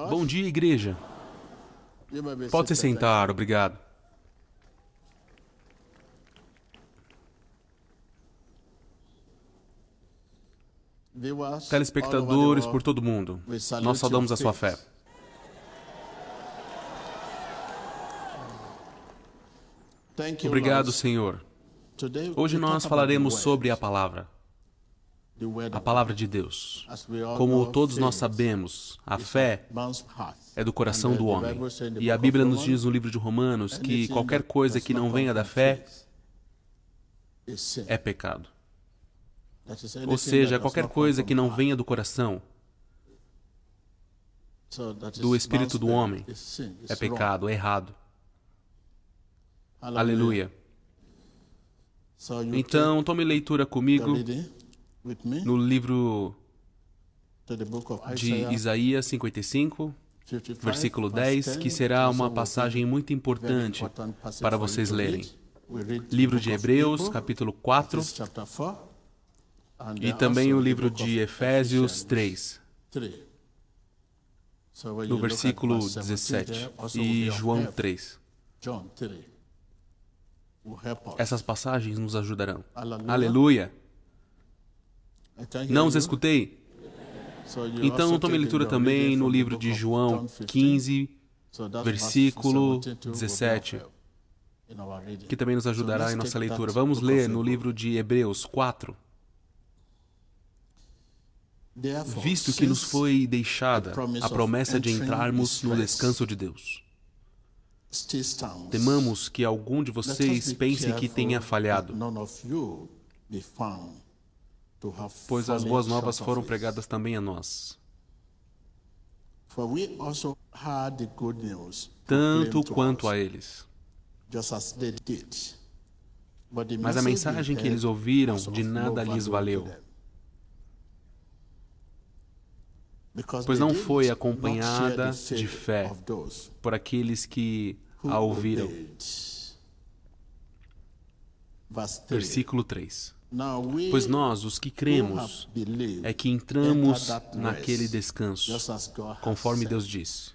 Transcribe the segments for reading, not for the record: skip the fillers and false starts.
Bom dia, igreja. Pode se sentar, obrigado. Telespectadores por todo mundo, nós saudamos a sua fé. Obrigado, Senhor. Hoje nós falaremos sobre a palavra de Deus. Como todos nós sabemos, a fé é do coração do homem. E a Bíblia nos diz no livro de Romanos que qualquer coisa que não venha da fé é pecado. Ou seja, qualquer coisa que não venha do coração, do espírito do homem, é pecado, é errado. Aleluia. Então, tome leitura comigo no livro de Isaías 55, versículo 10, que será uma passagem muito importante para vocês lerem. Livro de Hebreus, capítulo 4, e também o livro de Efésios 3, no versículo 17, e João 3. Essas passagens nos ajudarão. Aleluia! Não os escutei? Então tome leitura também no livro de João 15, versículo 17, que também nos ajudará em nossa leitura. Vamos ler no livro de Hebreus 4. Visto que nos foi deixada a promessa de entrarmos no descanso de Deus, temamos que algum de vocês pense que tenha falhado, pois as boas novas foram pregadas também a nós, tanto quanto a eles. Mas a mensagem que eles ouviram de nada lhes valeu, pois não foi acompanhada de fé por aqueles que a ouviram. Versículo 3. Pois nós, os que cremos, é que entramos naquele descanso, conforme Deus disse.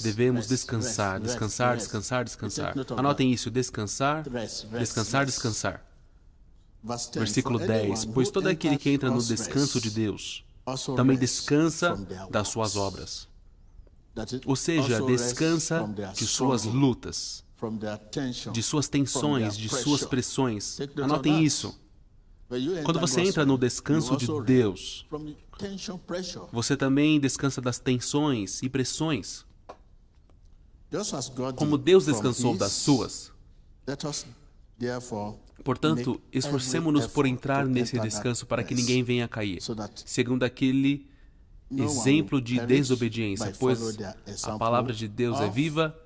Devemos descansar, descansar, descansar, descansar. Anotem isso, descansar, descansar, descansar. Versículo 10. Pois todo aquele que entra no descanso de Deus também descansa das suas obras. Ou seja, descansa de suas lutas, de suas tensões, de suas pressões. Anotem isso. Quando você entra no descanso de Deus, você também descansa das tensões e pressões. Como Deus descansou das suas. Portanto, esforcemo-nos por entrar nesse descanso para que ninguém venha a cair, segundo aquele exemplo de desobediência, pois a palavra de Deus é viva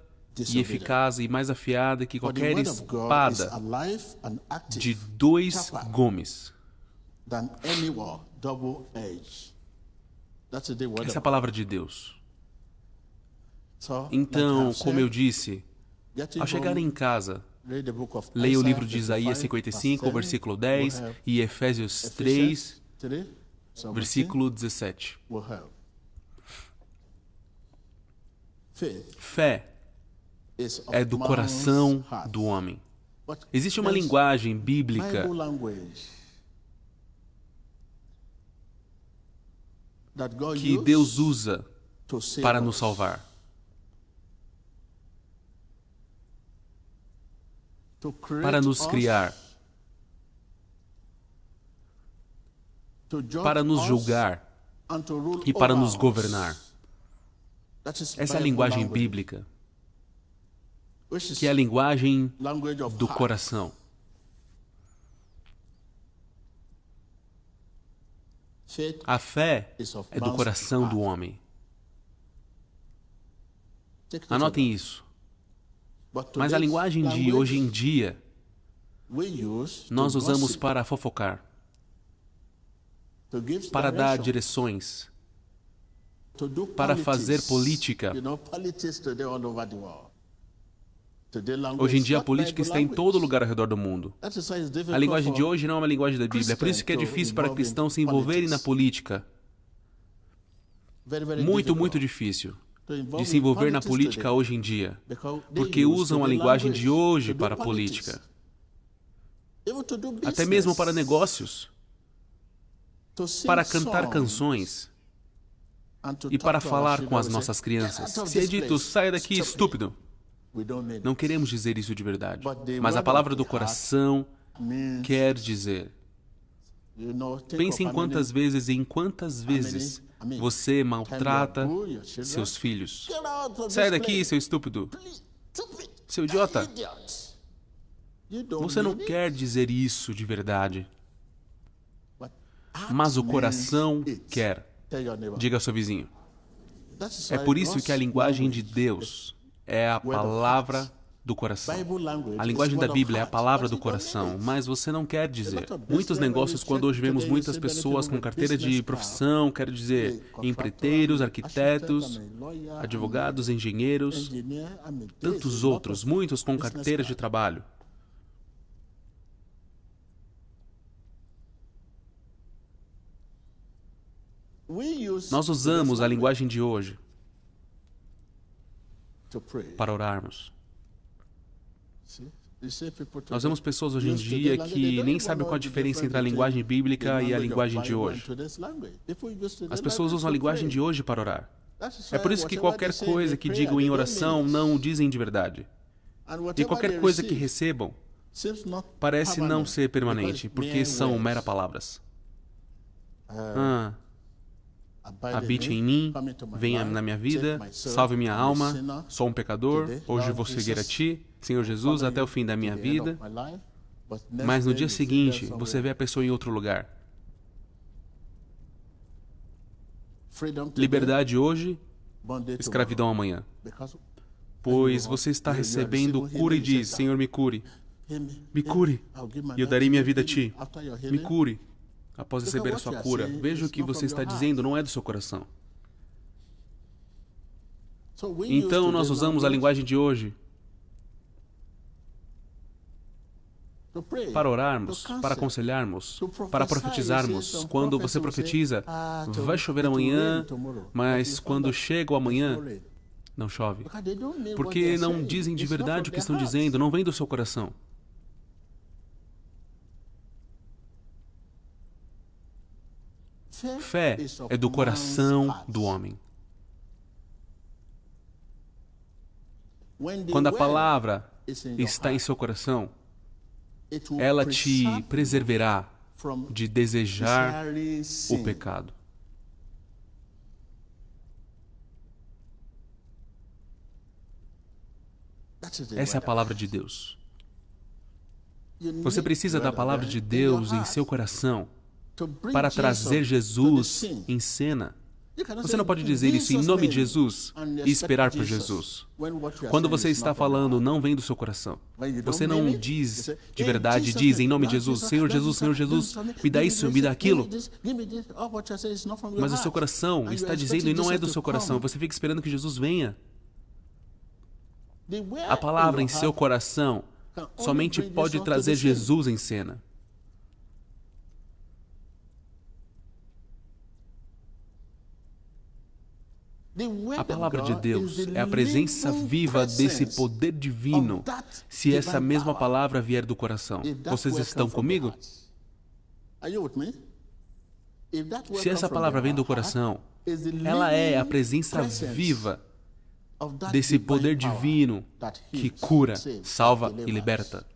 e eficaz e mais afiada que qualquer espada de 2 gumes. Essa é a palavra de Deus. Então, como eu disse, ao chegar em casa, leia o livro de Isaías 55, versículo 10, e Efésios 3, versículo 17. Fé é do coração do homem. Existe uma linguagem bíblica que Deus usa para nos salvar, para nos criar, para nos julgar e para nos governar. Essa é a linguagem bíblica, que é a linguagem do coração. A fé é do coração do homem. Anotem isso. Mas a linguagem de hoje em dia, nós usamos para fofocar, para dar direções, para fazer política. Hoje em dia a política está em todo lugar ao redor do mundo. A linguagem de hoje não é uma linguagem da Bíblia. É por isso que é difícil para cristãos se envolverem na política. muito difícil de se envolver na política hoje em dia, porque usam a linguagem de hoje para a política, até mesmo para negócios, para cantar canções e para falar com as nossas crianças. Se é dito, saia daqui, estúpido. Não queremos dizer isso de verdade, mas a palavra do coração quer dizer. Pense em quantas vezes você maltrata seus filhos. Saia daqui, seu estúpido. Seu idiota. Você não quer dizer isso de verdade, mas o coração quer. Diga ao seu vizinho. É por isso que a linguagem de Deus é a palavra do coração. A linguagem da Bíblia é a palavra do coração, mas você não quer dizer. Muitos negócios, quando hoje vemos muitas pessoas com carteira de profissão, quero dizer, empreiteiros, arquitetos, advogados, engenheiros, tantos outros, muitos com carteiras de trabalho. Nós usamos a linguagem de hoje para orarmos. Nós vemos pessoas hoje em dia que nem sabem qual a diferença entre a linguagem bíblica e a linguagem de hoje. As pessoas usam a linguagem de hoje para orar. É por isso que qualquer coisa que digam em oração não dizem de verdade. E qualquer coisa que recebam parece não ser permanente, porque são meras palavras. Habite em mim, venha na minha vida, salve minha alma, sou um pecador, hoje vou seguir a Ti, Senhor Jesus, até o fim da minha vida. Mas no dia seguinte, você vê a pessoa em outro lugar. Liberdade hoje, escravidão amanhã. Pois você está recebendo cura e diz, Senhor, me cure, e eu darei minha vida a Ti, me cure. Após receber a sua cura, veja o que você está dizendo, não é do seu coração. Então, nós usamos a linguagem de hoje para orarmos, para aconselharmos, para profetizarmos. Quando você profetiza, vai chover amanhã, mas quando chega o amanhã, não chove. Porque não dizem de verdade o que estão dizendo, não vem do seu coração. Fé é do coração do homem. Quando a palavra está em seu coração, ela te preservará de desejar o pecado. Essa é a palavra de Deus. Você precisa da palavra de Deus em seu coração para trazer Jesus em cena. Você não pode dizer isso em nome de Jesus e esperar por Jesus. Quando você está falando, não vem do seu coração. Você não diz de verdade, diz em nome de Jesus, Senhor Jesus, me dá isso, me dá aquilo. Mas o seu coração está dizendo e não é do seu coração. Você fica esperando que Jesus venha. A palavra em seu coração somente pode trazer Jesus em cena. A palavra de Deus é a presença viva desse poder divino, se essa mesma palavra vier do coração. Vocês estão comigo? Se essa palavra vem do coração, ela é a presença viva desse poder divino que cura, salva e liberta.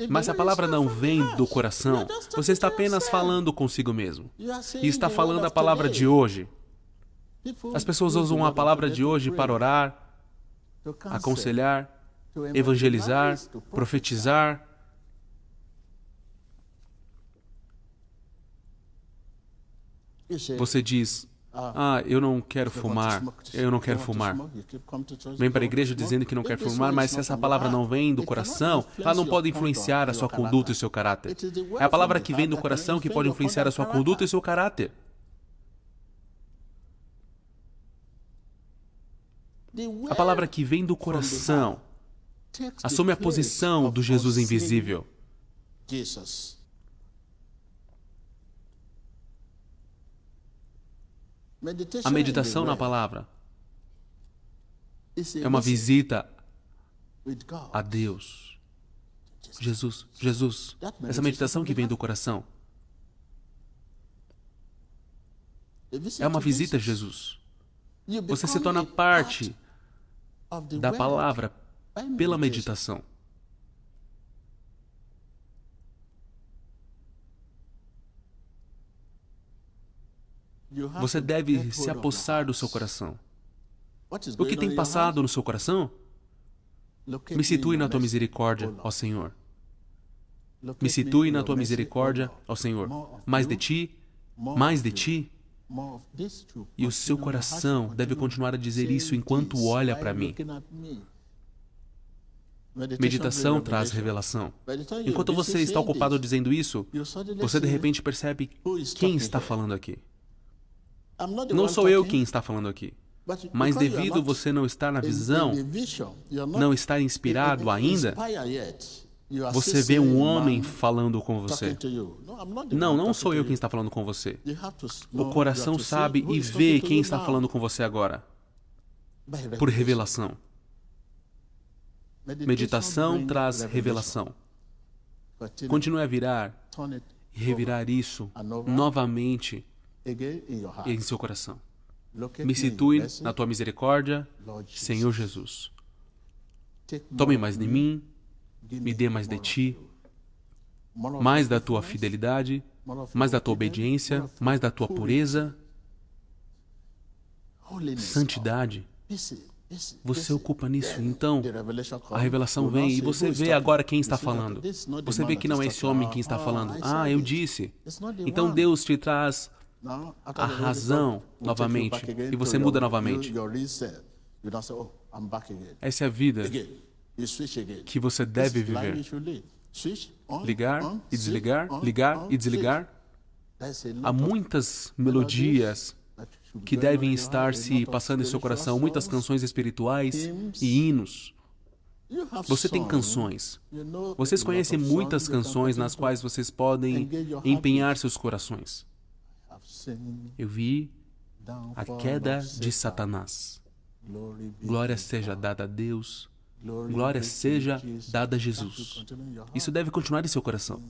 Mas se a palavra não vem do coração, você está apenas falando consigo mesmo. E está falando a palavra de hoje. As pessoas usam a palavra de hoje para orar, aconselhar, evangelizar, profetizar. Você diz, eu não quero fumar, eu não quero fumar. Vem para a igreja dizendo que não quer fumar, mas se essa palavra não vem do coração, ela não pode influenciar a sua conduta e o seu caráter. É a palavra que vem do coração que pode influenciar a sua conduta e o seu caráter. A palavra que vem do coração assume a posição do Jesus invisível. A meditação na palavra é uma visita a Deus. Jesus, Jesus. Essa meditação que vem do coração é uma visita a Jesus. Você se torna parte da palavra pela meditação. Você deve se apossar do seu coração. O que tem passado no seu coração? Me situe na tua misericórdia, ó Senhor. Me situe na tua misericórdia, ó Senhor. Mais de ti, mais de ti. E o seu coração deve continuar a dizer isso enquanto olha para mim. Meditação traz revelação. Enquanto você está ocupado dizendo isso, você de repente percebe quem está falando aqui. Não sou eu quem está falando aqui. Mas devido você não estar na visão, não estar inspirado ainda, você vê um homem falando com você. Não, não sou eu quem está falando com você. O coração sabe e vê quem está falando com você agora. Por revelação. Meditação traz revelação. Continue a virar e revirar isso novamente em seu coração. Me situe na tua misericórdia, Senhor Jesus. Tome mais de mim, me dê mais de ti, mais da tua fidelidade, mais da tua obediência, mais da tua pureza, santidade. Você ocupa nisso, então a revelação vem e você vê agora quem está falando. Você vê que não é esse homem quem está falando. Ah, eu disse. Então Deus te traz a razão novamente e você muda novamente. Essa é a vida que você deve viver. Ligar e desligar, ligar e desligar. Há muitas melodias que devem estar se passando em seu coração, muitas canções espirituais e hinos. Você tem canções. Vocês conhecem muitas canções nas quais vocês podem empenhar seus corações. Eu vi a queda de Satanás. Glória seja dada a Deus. Glória seja dada a Jesus. Isso deve continuar em seu coração.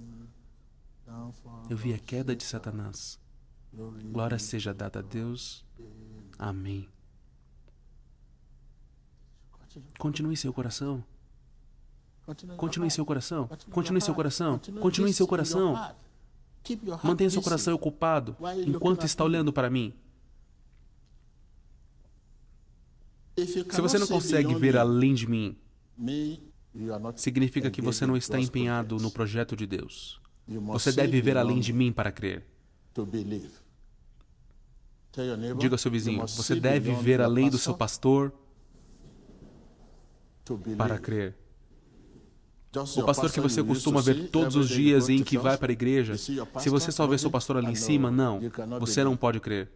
Eu vi a queda de Satanás. Glória seja dada a Deus. Amém. Continue em seu coração. Continue em seu coração. Continue em seu coração. Continue em seu coração. Mantenha seu coração ocupado enquanto está olhando para mim. Se você não consegue ver além de mim, significa que você não está empenhado no projeto de Deus. Você deve ver além de mim para crer. Diga ao seu vizinho, você deve ver além do seu pastor para crer. O pastor que você costuma ver todos os dias em que vai para a igreja, se você só vê seu pastor ali em cima, não, você não pode crer.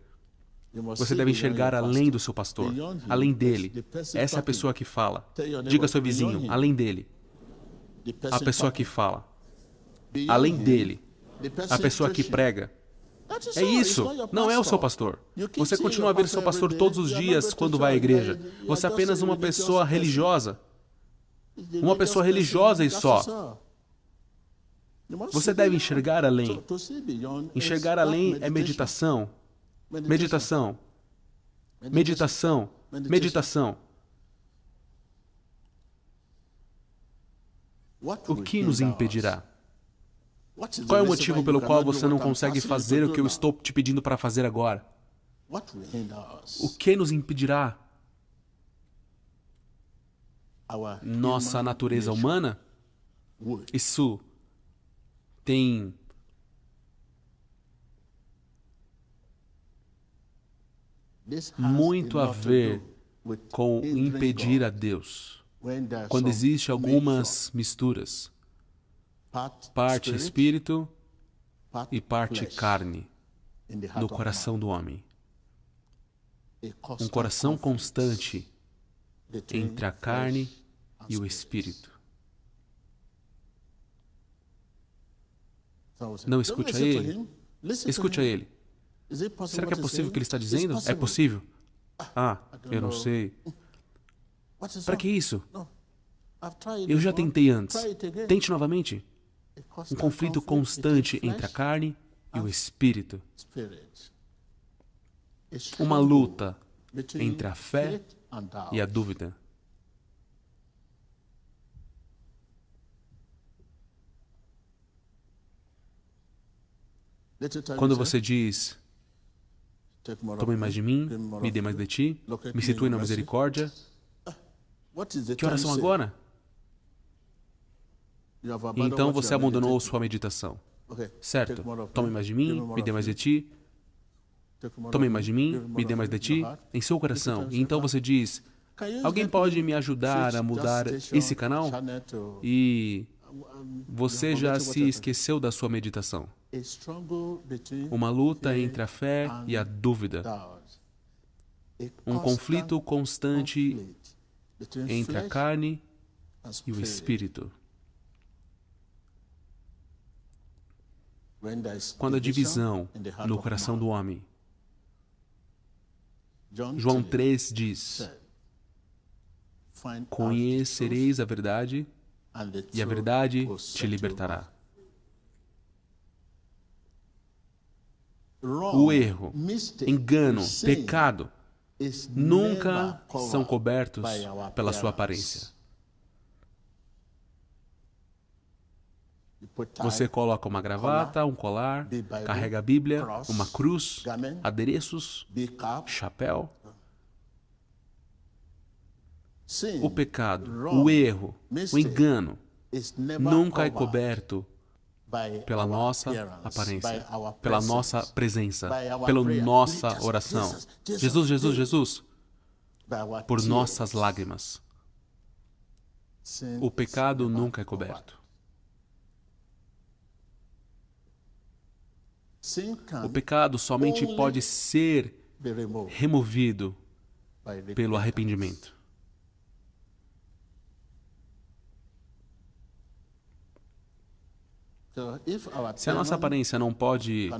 Você deve enxergar além do seu pastor, além dele. Essa é a pessoa que fala. Diga ao seu vizinho, além dele. A pessoa que fala. Além dele. A pessoa que prega. É isso, não é o seu pastor. Você continua a ver seu pastor todos os dias quando vai à igreja. Você é apenas uma pessoa religiosa. Uma pessoa religiosa e só. Você deve enxergar além. Enxergar além é meditação. Meditação. Meditação. Meditação. O que nos impedirá? Qual é o motivo pelo qual você não consegue fazer o que eu estou te pedindo para fazer agora? O que nos impedirá? Nossa natureza humana? Isso tem muito a ver com impedir a Deus. Quando existe algumas misturas, parte espírito e parte carne no coração do homem. Um coração constante entre a carne e o espírito. Não escute a ele. Escute a ele. Será que é possível o que ele está dizendo? É possível. Eu não sei. Para que isso? Eu já tentei antes. Tente novamente. Um conflito constante entre a carne e o espírito. Uma luta entre a fé e a dúvida. Quando você diz, tome mais de mim, me dê mais de ti, me situe na misericórdia, que horas são agora? Então você abandonou sua meditação. Certo, tome mais de mim, me dê mais de ti, tome mais de mim, me dê mais de ti, em seu coração. E então você diz, alguém pode me ajudar a mudar esse canal? E você já se esqueceu da sua meditação. Uma luta entre a fé e a dúvida. Um conflito constante entre a carne e o espírito. Quando a divisão no coração do homem. João 3 diz, conhecereis a verdade e a verdade te libertará. O erro, engano, pecado nunca são cobertos pela sua aparência. Você coloca uma gravata, um colar, carrega a Bíblia, uma cruz, adereços, chapéu. O pecado, o erro, o engano nunca é coberto pela nossa aparência, pela nossa presença, pela nossa oração. Jesus, Jesus, Jesus, por nossas lágrimas. O pecado nunca é coberto. O pecado somente pode ser removido pelo arrependimento. Se a nossa aparência não pode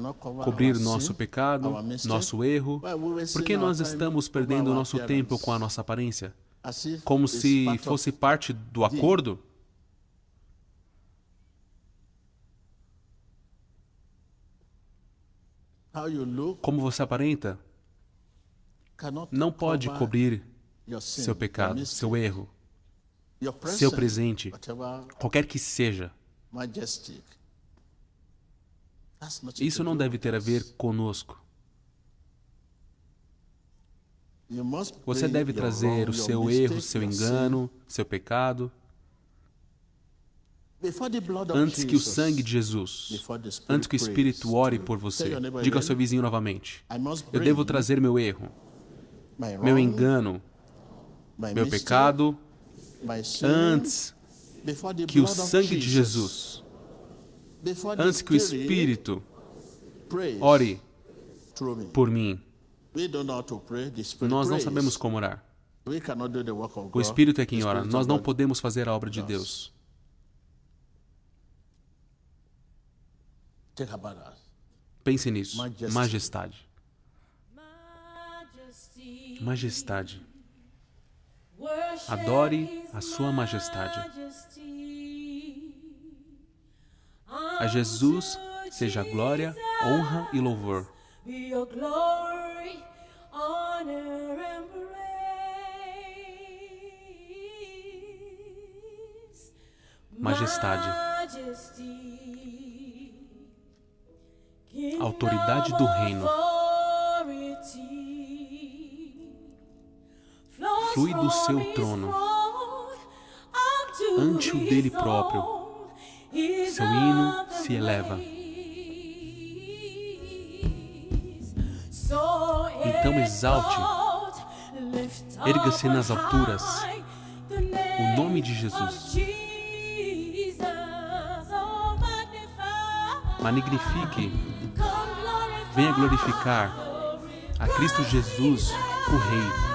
cobrir nosso pecado, nosso erro, por que nós estamos perdendo nosso tempo com a nossa aparência? Como se fosse parte do acordo? Como você aparenta não pode cobrir seu pecado, seu erro, seu presente, qualquer que seja. Isso não deve ter a ver conosco. Você deve trazer o seu erro, seu engano, seu pecado, antes que o sangue de Jesus, antes que o Espírito ore por você. Diga ao seu vizinho novamente, eu devo trazer meu erro, meu engano, meu pecado, antes que o sangue de Jesus, antes que o Espírito ore por mim. Nós não sabemos como orar. O Espírito é quem ora. Nós não podemos fazer a obra de Deus. Pense nisso. Majestade. Majestade. Adore a sua majestade. A Jesus seja glória, honra e louvor. Majestade. Autoridade do reino. Flui do seu trono ante o dele próprio. Seu hino se eleva. Então exalte, erga-se nas alturas o nome de Jesus. Magnifique, venha glorificar a Cristo Jesus, o Rei.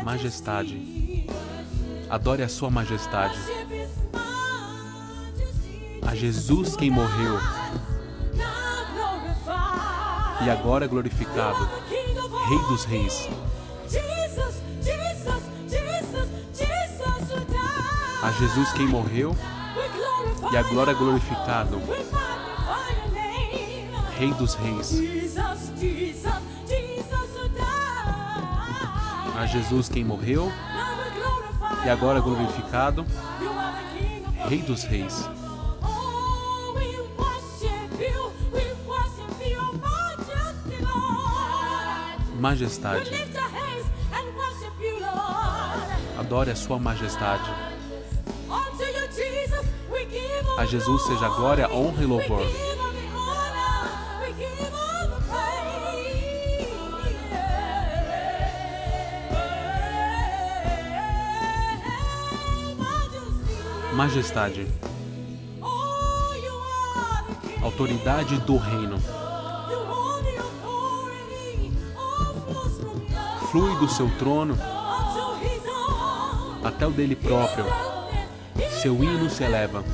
Majestade, Adore a sua majestade. A Jesus quem morreu e agora é glorificado, Rei dos Reis. A Jesus quem morreu e agora é glorificado, Rei dos Reis. A Jesus quem morreu e agora é glorificado, Rei dos Reis. Majestade. Adore a sua majestade. A Jesus seja glória, honra e louvor. Majestade. Autoridade do reino. Flui do seu trono até o dele próprio. Seu hino se eleva.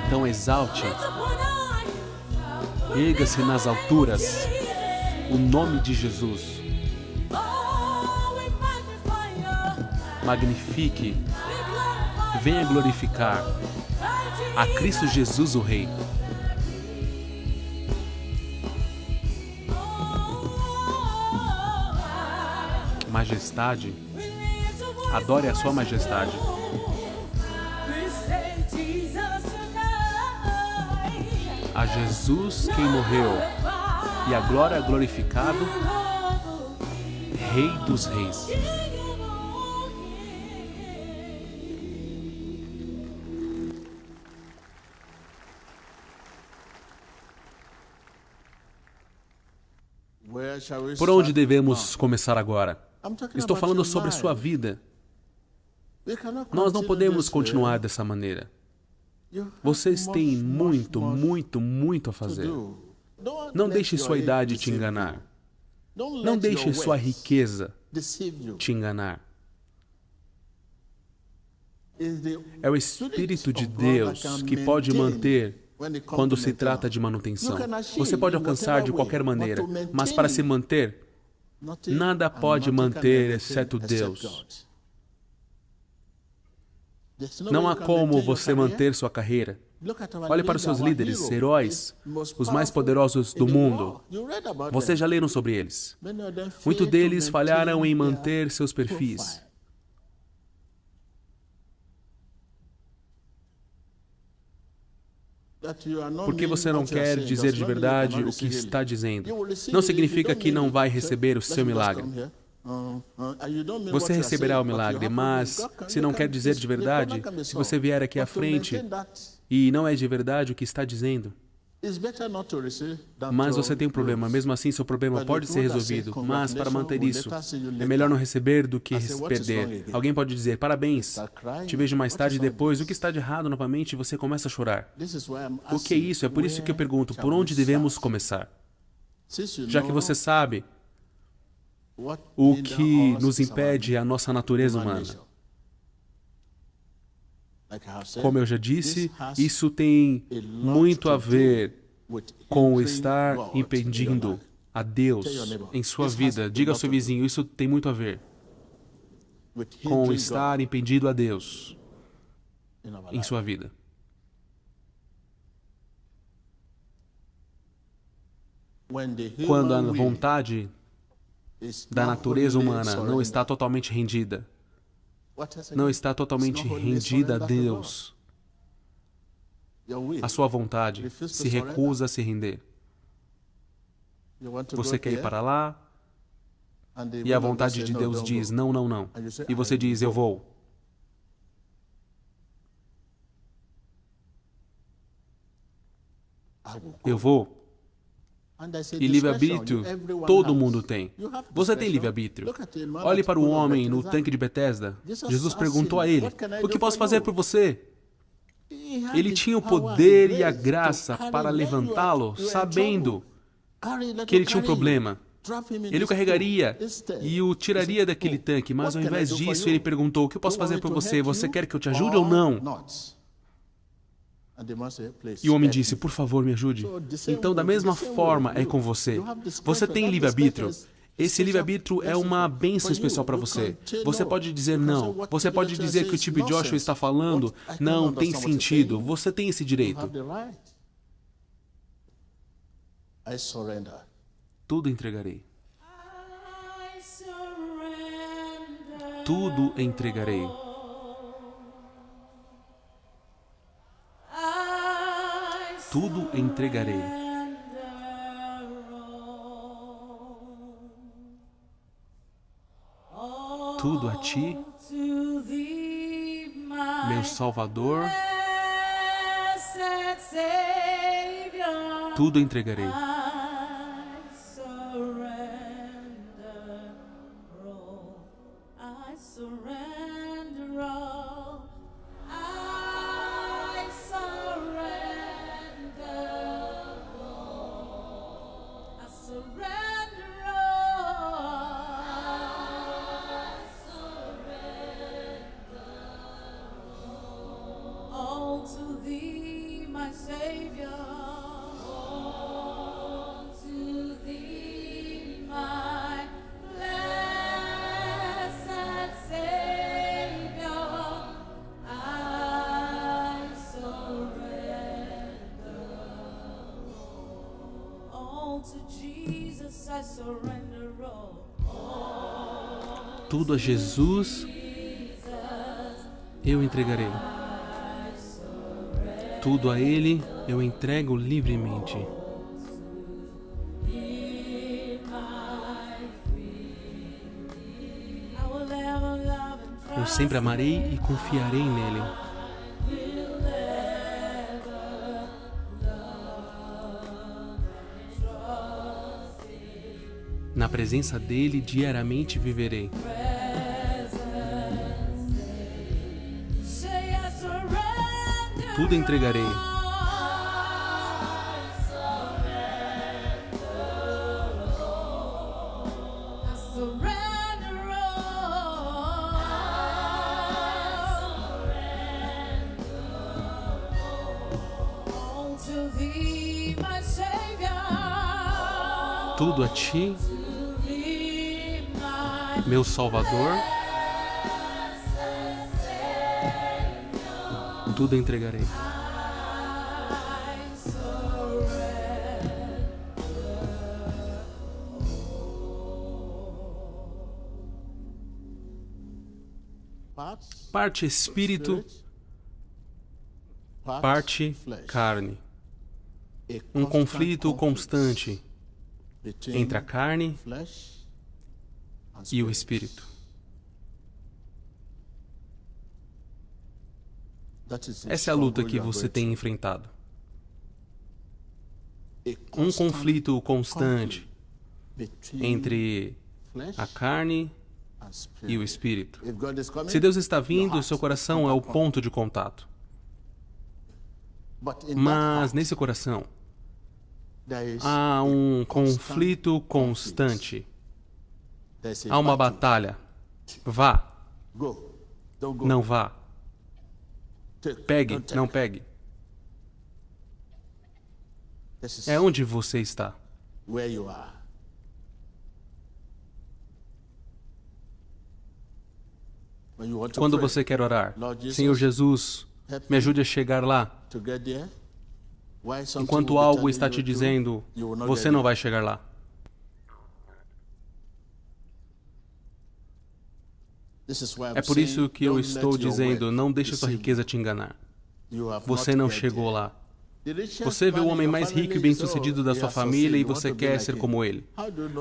Então exalte, erga-se nas alturas o nome de Jesus. Magnifique, venha glorificar a Cristo Jesus o Rei. Majestade, adore a sua majestade. A Jesus quem morreu e agora é glorificado, Rei dos Reis. Por onde devemos começar agora? Estou falando sobre sua vida. Nós não podemos continuar dessa maneira. Vocês têm muito, muito, muito a fazer. Não deixe sua idade te enganar. Não deixe sua riqueza te enganar. É o Espírito de Deus que pode manter quando se trata de manutenção. Você pode alcançar de qualquer maneira, mas para se manter, nada pode manter exceto Deus. Não há como você manter sua carreira. Olhe para os seus líderes, heróis, os mais poderosos do mundo. Vocês já leram sobre eles. Muitos deles falharam em manter seus perfis. Porque você não quer dizer de verdade o que está dizendo. Não significa que não vai receber o seu milagre. Você receberá o milagre, mas se não quer dizer de verdade, se você vier aqui à frente e não é de verdade o que está dizendo, mas você tem um problema, mesmo assim seu problema pode ser resolvido, mas para manter isso, é melhor não receber do que perder. Alguém pode dizer, parabéns, te vejo mais tarde e depois, o que está de errado novamente, você começa a chorar. O que é isso? É por isso que eu pergunto, por onde devemos começar? Já que você sabe o que nos impede é a nossa natureza humana. Como eu já disse, isso tem muito a ver com estar impedindo a Deus em sua vida. Diga ao seu vizinho, isso tem muito a ver com estar impedindo a Deus em sua vida. Quando a vontade da natureza humana não está totalmente rendida, não está totalmente rendida a Deus, a sua vontade se recusa a se render. Você quer ir para lá e a vontade de Deus diz, não, não, não. E você diz, eu vou. Eu vou. E livre-arbítrio, todo mundo tem. Você tem livre-arbítrio. Olhe para o homem no tanque de Betesda. Jesus perguntou a ele, o que posso fazer por você? Ele tinha o poder e a graça para levantá-lo, sabendo que ele tinha um problema. Ele o carregaria e o tiraria daquele tanque, mas ao invés disso, ele perguntou, o que eu posso fazer por você? Você quer que eu te ajude ou não? E o homem disse, por favor, me ajude. Então, da mesma forma é com você. Você tem livre-arbítrio. Esse livre-arbítrio é uma bênção especial para você. Você pode dizer não. Você pode dizer que o T.B. Joshua está falando não tem sentido. Você tem esse direito. Tudo entregarei. Tudo entregarei. Tudo entregarei. Tudo a ti, meu Salvador. Tudo entregarei. Tudo a Jesus eu entregarei. Tudo a Ele eu entrego livremente. Eu sempre amarei e confiarei nele. Na presença dele diariamente viverei. Tudo entregarei. Tudo a ti, meu Salvador. Tudo entregarei. Parte espírito, parte carne. Um conflito constante entre a carne e o espírito. Essa é a luta que você tem enfrentado. Um conflito constante entre a carne e o espírito. Se Deus está vindo, seu coração é o ponto de contato. Mas nesse coração há um conflito constante. Há uma batalha. Vá. Não vá. Pegue, não pegue. É onde você está. Quando você quer orar, Senhor Jesus, me ajude a chegar lá. Enquanto algo está te dizendo, você não vai chegar lá. É por isso que eu estou dizendo, não deixe sua riqueza te enganar. Você não chegou lá. Você vê o homem mais rico e bem-sucedido da sua família e você quer ser como ele.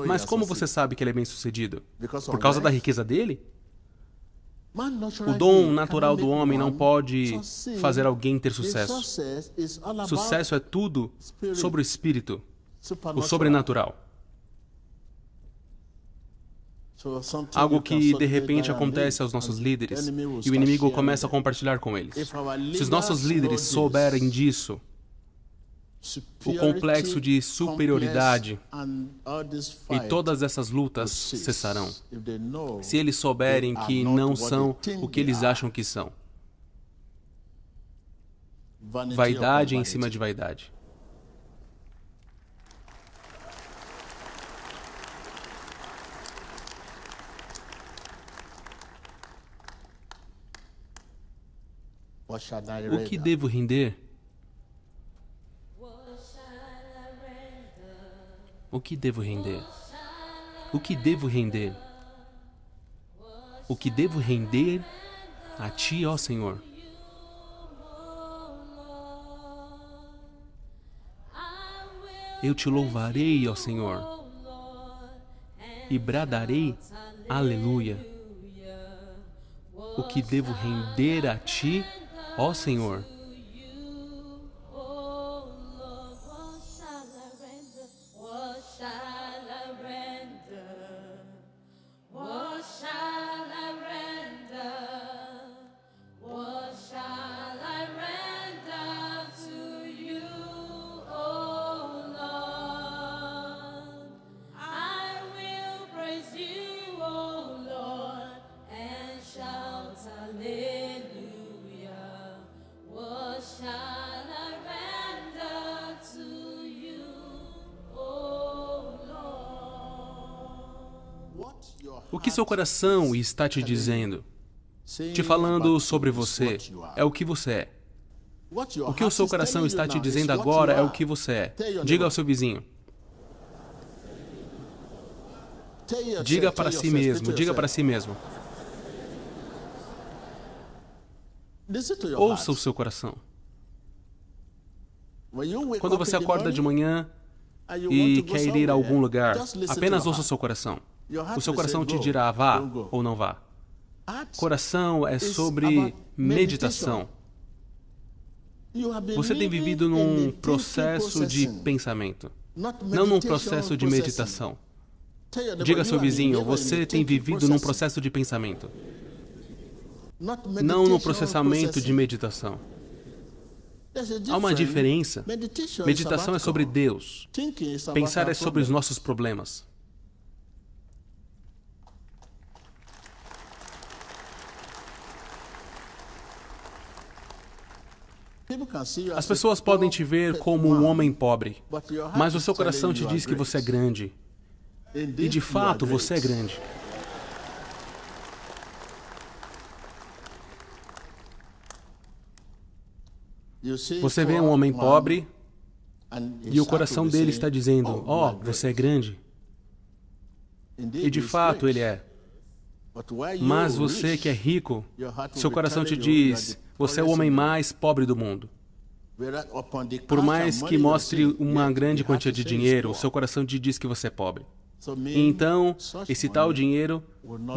Mas como você sabe que ele é bem-sucedido? Por causa da riqueza dele? O dom natural do homem não pode fazer alguém ter sucesso. Sucesso é tudo sobre o espírito, o sobrenatural. Algo que de repente acontece aos nossos líderes e o inimigo começa a compartilhar com eles. Se os nossos líderes souberem disso, o complexo de superioridade e todas essas lutas cessarão, se eles souberem que não são o que eles acham que são. Vaidade em cima de vaidade. O que devo render? O que devo render? O que devo render? O que devo render a Ti, ó Senhor? Eu Te louvarei, ó Senhor, e bradarei, aleluia. O que devo render a Ti, ó Senhor? O que seu coração está te dizendo, te falando sobre você, é o que você é. O que o seu coração está te dizendo agora é o que você é. Diga ao seu vizinho. Diga para si mesmo, diga para si mesmo. Ouça o seu coração. Quando você acorda de manhã e quer ir a algum lugar, apenas ouça o seu coração. O seu coração te dirá vá ou não vá. Coração é sobre meditação. Você tem vivido num processo de pensamento, não num processo de meditação. Diga ao seu vizinho, você tem vivido num processo de pensamento, não num processamento de meditação. Há uma diferença. Meditação é sobre Deus. Pensar é sobre os nossos problemas. As pessoas podem te ver como um homem pobre, mas o seu coração te diz que você é grande. E de fato, você é grande. Você vê um homem pobre e o coração dele está dizendo, ó, você é grande. E de fato ele é. Mas você que é rico, seu coração te diz, você é o homem mais pobre do mundo. Por mais que mostre uma grande quantia de dinheiro, o seu coração te diz que você é pobre. Então, esse tal dinheiro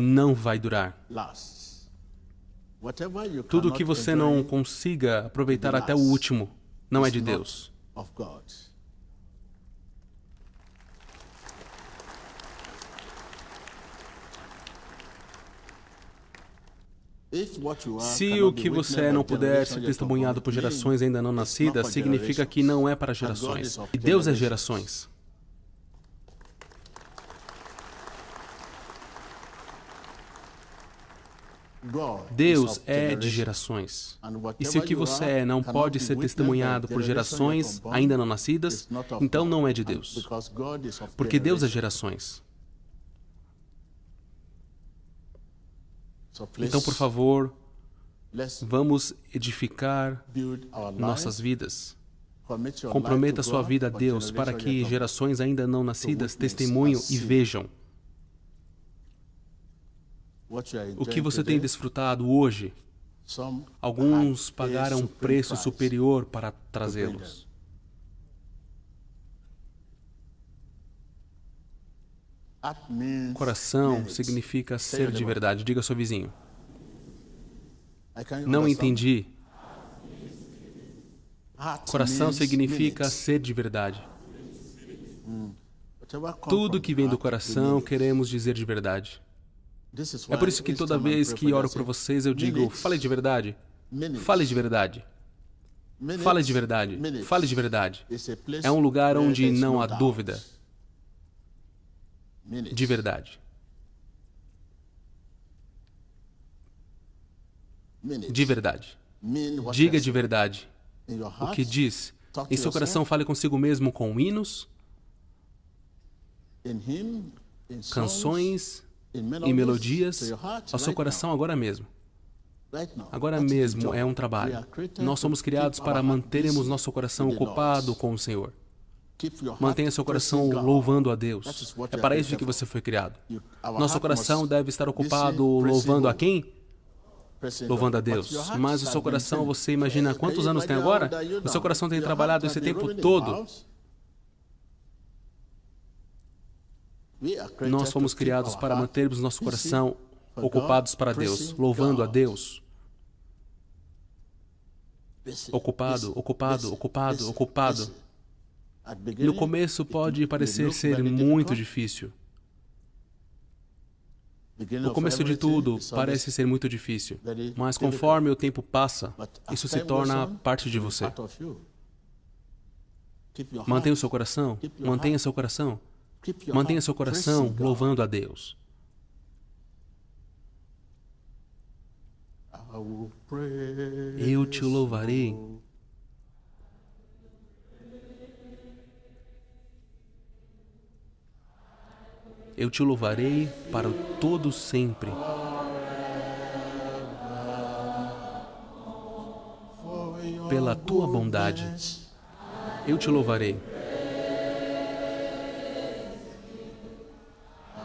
não vai durar. Tudo que você não consiga aproveitar até o último não é de Deus. Se o que você é não puder ser testemunhado por gerações ainda não nascidas, significa que não é para gerações. E Deus é gerações. Deus é de gerações. E se o que você é não pode ser testemunhado por gerações ainda não nascidas, então não é de Deus. Porque Deus é gerações. Então, por favor, vamos edificar nossas vidas. Comprometa sua vida a Deus para que gerações ainda não nascidas testemunhem e vejam. O que você tem desfrutado hoje, alguns pagaram um preço superior para trazê-los. Coração significa ser de verdade. Diga ao seu vizinho. Não entendi. Coração significa ser de verdade. Tudo que vem do coração, queremos dizer de verdade. É por isso que toda vez que oro por vocês, eu digo, fale de verdade. Fale de verdade. Fale de verdade. Fale de verdade. É um lugar onde não há dúvida. De verdade. De verdade. Diga de verdade o que diz. Em seu coração, fale consigo mesmo com hinos, canções e melodias ao seu coração agora mesmo. Agora mesmo é um trabalho. Nós somos criados para mantermos nosso coração ocupado com o Senhor. Mantenha seu coração louvando a Deus. É para isso que você foi criado. Nosso coração deve estar ocupado louvando a quem? Louvando a Deus. Mas o seu coração, você imagina quantos anos tem agora? O seu coração tem trabalhado esse tempo todo. Nós fomos criados para mantermos nosso coração ocupados para Deus, louvando a Deus. Ocupado, ocupado, ocupado, ocupado. No começo pode parecer ser muito difícil. No começo de tudo, parece ser muito difícil. Mas conforme o tempo passa, isso se torna parte de você. Mantenha o seu coração, mantenha seu coração. Mantenha seu coração louvando a Deus. Eu te louvarei. Eu te louvarei para o todo sempre. Pela tua bondade, eu te louvarei.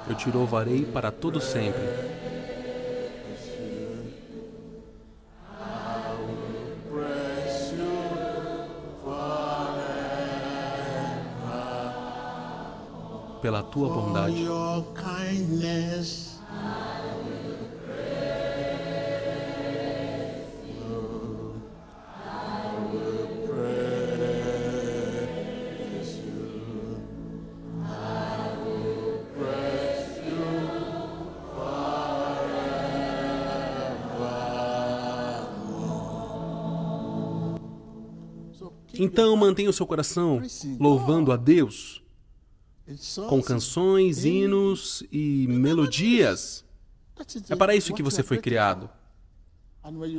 Eu te louvarei para todo sempre. Pela tua bondade. Então mantenha o seu coração louvando a Deus com canções, hinos e melodias. É para isso que você foi criado.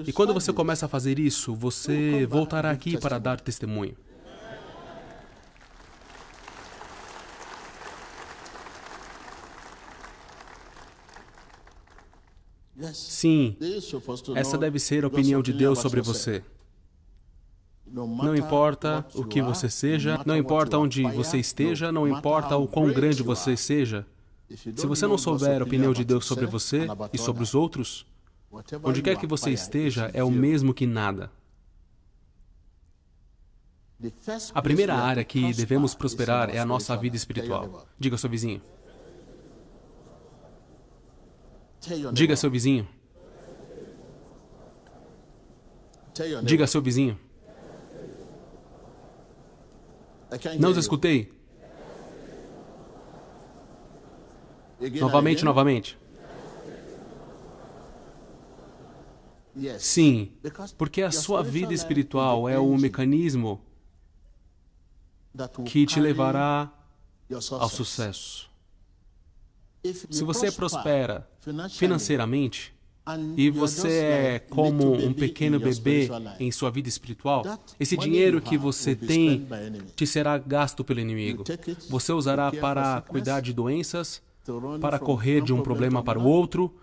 E quando você começa a fazer isso, você voltará aqui para dar testemunho. Sim, essa deve ser a opinião de Deus sobre você. Não importa o que você seja, não importa onde você esteja, não importa o quão grande você seja. Se você não souber a opinião de Deus sobre você e sobre os outros, onde quer que você esteja é o mesmo que nada. A primeira área que devemos prosperar é a nossa vida espiritual. Diga ao seu vizinho. Diga ao seu vizinho. Diga ao seu vizinho. Não os escutei. Novamente, novamente. Sim, porque a sua vida espiritual é o mecanismo que te levará ao sucesso. Se você prospera financeiramente, e você é como um pequeno bebê em sua vida espiritual, esse dinheiro que você tem te será gasto pelo inimigo. Você usará para cuidar de doenças, para correr de um problema para o outro,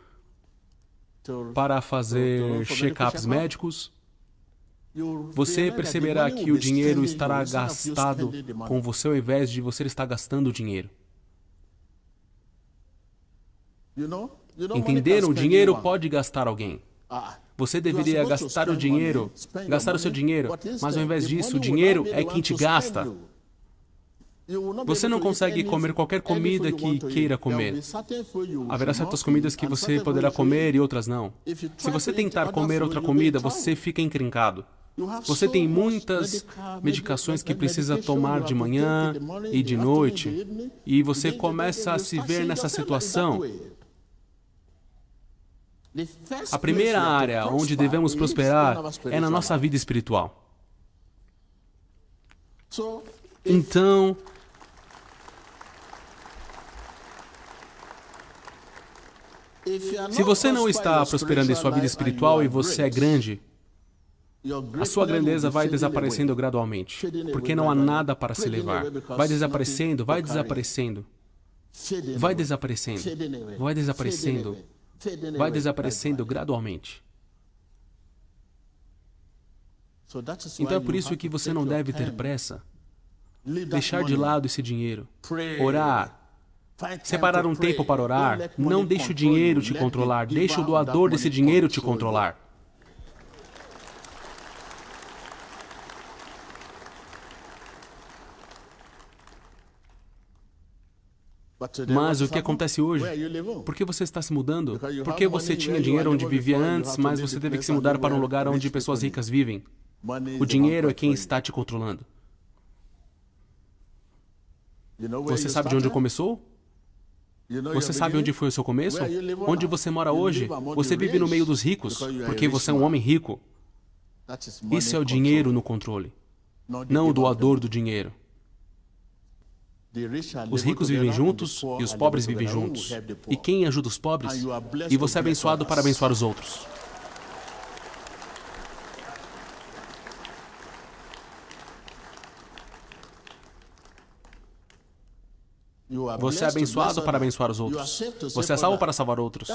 para fazer check-ups médicos. Você perceberá que o dinheiro estará gastado com você ao invés de você estar gastando o dinheiro. Entenderam? O dinheiro pode gastar alguém. Você deveria gastar o dinheiro, gastar o seu dinheiro, mas ao invés disso, o dinheiro é quem te gasta. Você não consegue comer qualquer comida que queira comer. Haverá certas comidas que você poderá comer e outras não. Se você tentar comer outra comida, você fica encrencado. Você tem muitas medicações que precisa tomar de manhã e de noite, e você começa a se ver nessa situação. A primeira área onde devemos prosperar é na nossa vida espiritual. Então, se você não está prosperando em sua vida espiritual e você é grande, a sua grandeza vai desaparecendo gradualmente, porque não há nada para se levar. Vai desaparecendo, vai desaparecendo, vai desaparecendo, vai desaparecendo, vai desaparecendo gradualmente. Então é por isso que você não deve ter pressa. Deixar de lado esse dinheiro. Orar. Separar um tempo para orar. Não deixe o dinheiro te controlar. Deixe o doador desse dinheiro te controlar. Mas o que acontece hoje? Por que você está se mudando? Porque você tinha dinheiro onde vivia antes, mas você teve que se mudar para um lugar onde pessoas ricas vivem. O dinheiro é quem está te controlando. Você sabe de onde começou? Você sabe onde foi o seu começo? Onde você mora hoje? Você vive no meio dos ricos, porque você é um homem rico. Isso é o dinheiro no controle, não o doador do dinheiro. Os ricos vivem juntos e os pobres vivem juntos. E quem ajuda os pobres? E você é abençoado para abençoar os outros. Você é abençoado para abençoar os outros. Você é salvo para salvar outros.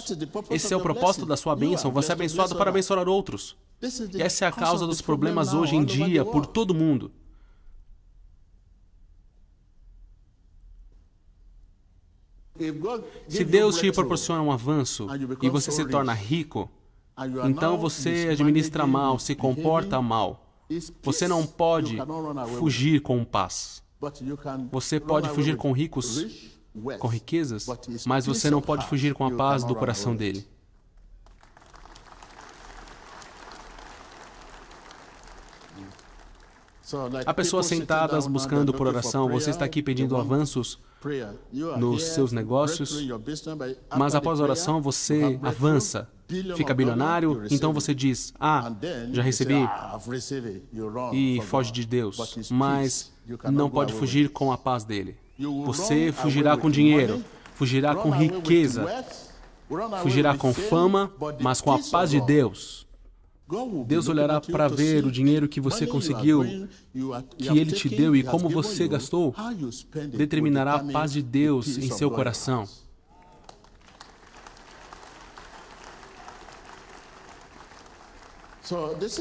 Esse é o propósito da sua bênção. Você é abençoado para abençoar outros. E essa é a causa dos problemas hoje em dia por todo mundo. Se Deus te proporciona um avanço e você se torna rico, então você administra mal, se comporta mal. Você não pode fugir com paz. Você pode fugir com riquezas, mas você não pode fugir com a paz do coração dele. Há pessoas sentadas buscando por oração, você está aqui pedindo avanços nos seus negócios, mas após a oração você avança, fica bilionário, então você diz, já recebi, e foge de Deus, mas não pode fugir com a paz dele. Você fugirá com dinheiro, fugirá com riqueza, fugirá com fama, mas com a paz de Deus. Deus olhará para ver o dinheiro que você conseguiu, que Ele te deu e como você gastou, determinará a paz de Deus em seu coração.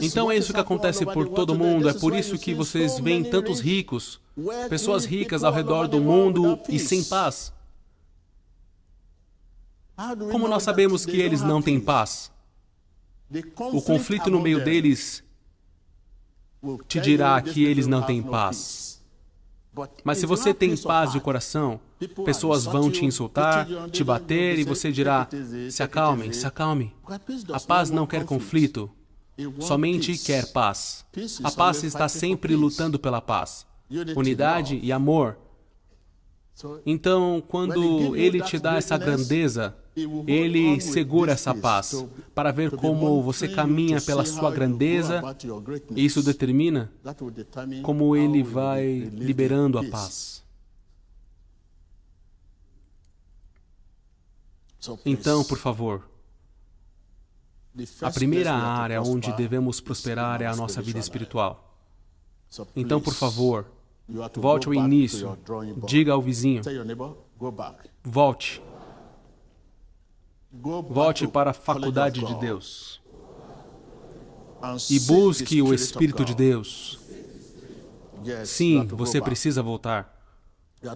Então é isso que acontece por todo mundo, é por isso que vocês veem tantos ricos, pessoas ricas ao redor do mundo e sem paz. Como nós sabemos que eles não têm paz? O conflito no meio deles te dirá que eles não têm paz. Mas se você tem paz de coração, pessoas vão te insultar, te bater e você dirá, se acalme, se acalme. A paz não quer conflito, somente quer paz. A paz está sempre lutando pela paz, unidade e amor. Então, quando Ele te dá essa grandeza, Ele segura essa paz para ver como você caminha pela sua grandeza, e isso determina como Ele vai liberando a paz. Então, por favor, a primeira área onde devemos prosperar é a nossa vida espiritual. Então, por favor, volte ao início. Diga ao vizinho, volte. Volte para a faculdade de Deus. E busque o Espírito de Deus. Sim, você precisa voltar.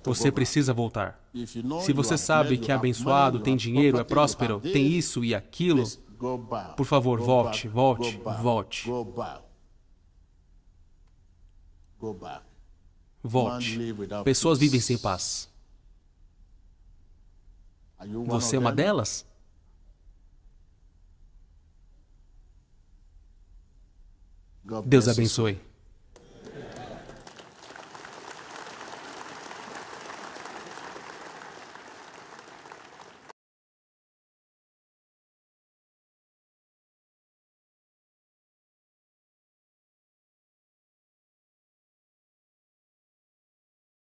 Você precisa voltar. Se você sabe que é abençoado, tem dinheiro, é próspero, tem isso e aquilo, por favor, volte, volte, volte. Volte. Pessoas vivem sem paz. Você é uma delas? Deus abençoe.